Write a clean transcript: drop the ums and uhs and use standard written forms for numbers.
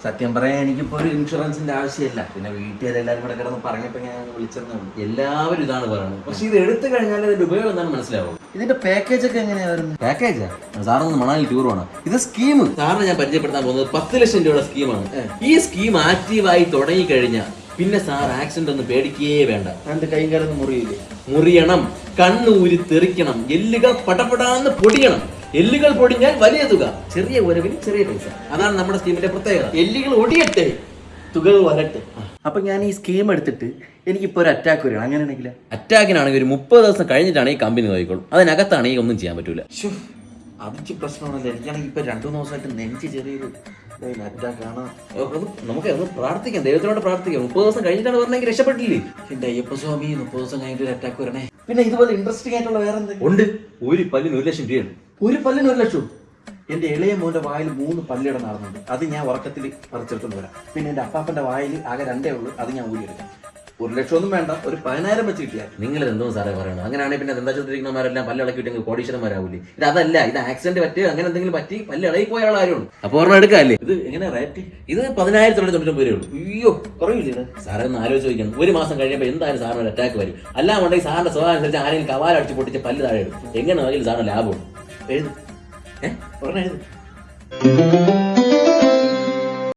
സത്യം പറയാൻ എനിക്കിപ്പോ ഒരു ഇൻഷുറൻസിന്റെ ആവശ്യമില്ല. പിന്നെ വീട്ടുകാരെല്ലാരും കൂടെ കിടന്ന് പറഞ്ഞപ്പോ ഞാൻ വിളിച്ചെന്നേ ഉള്ളൂ. എല്ലാവരും ഇതാണ് പറയുന്നത്. പക്ഷെ ഇത് എടുത്തു കഴിഞ്ഞാൽ ഇതിന്റെ ഉപയോഗം എന്താണെന്ന് മനസ്സിലാവും. ഇതിന്റെ പാക്കേജ് ഒക്കെ എങ്ങനെയാ വരുന്നത്? പാക്കേജാ സാറൊന്ന് മണാലി ടൂർ പോകണം. ഇത് സ്കീം. സാറിന് ഞാൻ പരിചയപ്പെടുത്താൻ പോകുന്നത് 10 ലക്ഷം രൂപയുടെ സ്കീമാണ്. ഈ സ്കീം ആക്റ്റീവായി തുടങ്ങി കഴിഞ്ഞാൽ പിന്നെ സാർ ആക്സിഡന്റ് ഒന്നും പേടിക്കേ വേണ്ട. എന്റെ കൈയും കാലൊന്നും മുറിയില്ലേ? മുറിയണം, കണ്ണൂരി തെറിക്കണം, എല്ലുകൾ പടപടാന്ന് പൊടിയണം. എല്ലുകൾ പൊടിഞ്ഞാൽ വലിയ തുക, ചെറിയ ഉരവിന് ചെറിയ പൈസ. അതാണ് നമ്മുടെ സ്കീമിന്റെ പ്രത്യേകത. എല്ലുകൾ ഒടിയട്ടെ, തുകകൾ വരട്ടെ. അപ്പൊ ഞാൻ ഈ സ്കീം എടുത്തിട്ട് എനിക്കിപ്പോ ഒരു അറ്റാക്ക് വരികയാണ്. അങ്ങനെയാണെങ്കിൽ അറ്റാക്കിനാണെങ്കിൽ ഒരു 30 ദിവസം കഴിഞ്ഞിട്ടാണ് ഈ കമ്പനി നോക്കിക്കോളും. അതിനകത്താണെങ്കിൽ ഒന്നും ചെയ്യാൻ പറ്റൂല. അതിച്ച് പ്രശ്നമാണല്ലോ. എനിക്കാണെങ്കിൽ ഇപ്പൊ 2-3 ദിവസമായിട്ട് നെഞ്ച് ചെറിയൊരു അറ്റാക്കാണ്. നമുക്ക് അത് പ്രാർത്ഥിക്കാം, ദൈവത്തിനോട് പ്രാർത്ഥിക്കാം. 30 ദിവസം കഴിഞ്ഞിട്ടാണ് പറഞ്ഞെങ്കിൽ രക്ഷപ്പെട്ടില്ലേ. എന്റെ അയ്യപ്പ സ്വാമി, 30 ദിവസം കഴിഞ്ഞിട്ട് ഒരു അറ്റാക്ക് വരണേ. പിന്നെ ഇതുപോലെ ഇൻട്രസ്റ്റിംഗ് ആയിട്ടുള്ള വേറെ എന്തെങ്കിലും ഉണ്ട്. ഒരു പല്ലിന് 1 ലക്ഷം രൂപയാണ്. ഒരു പല്ലിന് 1 ലക്ഷം? എന്റെ ഇളയ മോന്റെ വായിൽ 3 പല്ലിട നടന്നുണ്ട്. അത് ഞാൻ ഉറക്കത്തിൽ പറിച്ചെടുത്തോണ്ട് വരാം. പിന്നെ എന്റെ അപ്പാപ്പന്റെ വായിൽ ആകെ 2 ഉള്ളൂ. അത് ഞാൻ ഊരിയെടുക്കാം. 1 ലക്ഷം ഒന്നും വേണ്ട, ഒരു 10,000 വെച്ച് കിട്ടിയാൽ. നിങ്ങൾ എന്തോ സാറേ പറയണം. അങ്ങനെയാണെങ്കിൽ പിന്നെ എന്താ ചോദിച്ചിരിക്കുന്നവരെല്ലാം പല്ല് ഇളക്കിയിട്ടെങ്കിൽ കോടീശ്വരന്മാരാവൂലേ? ഇത് അതല്ല, ഇത് ആക്സിഡന്റ് പറ്റി അങ്ങനെ എന്തെങ്കിലും പറ്റി പല്ല് ഇളകി പോയ ആളാരും. അപ്പൊ ഒരെണ്ണം എടുക്കാല്ലേ? ഇത് എങ്ങനെ റേറ്റ്? ഇത് 10,999 രൂപ. അയ്യോ, കുറവില്ലേ? സാറേ ഒന്ന് ആലോചിച്ച് ചോദിക്കണം. 1 മാസം കഴിയുമ്പോൾ എന്തായാലും സാറിന് ഒരു അറ്റാക്ക് വരും. അല്ലാന്നുണ്ടെങ്കിൽ സാറിന്റെ സ്വഭാവം അനുസരിച്ച് ആരെങ്കിലും കവാലടിച്ച് പൊട്ടിച്ച് പല്ല് താഴെ ഇടും. എങ്ങനെ നോക്കിയാലും സാറിന് ലാഭമുണ്ട്. എഴുത്, പറഞ്ഞ എഴുത്.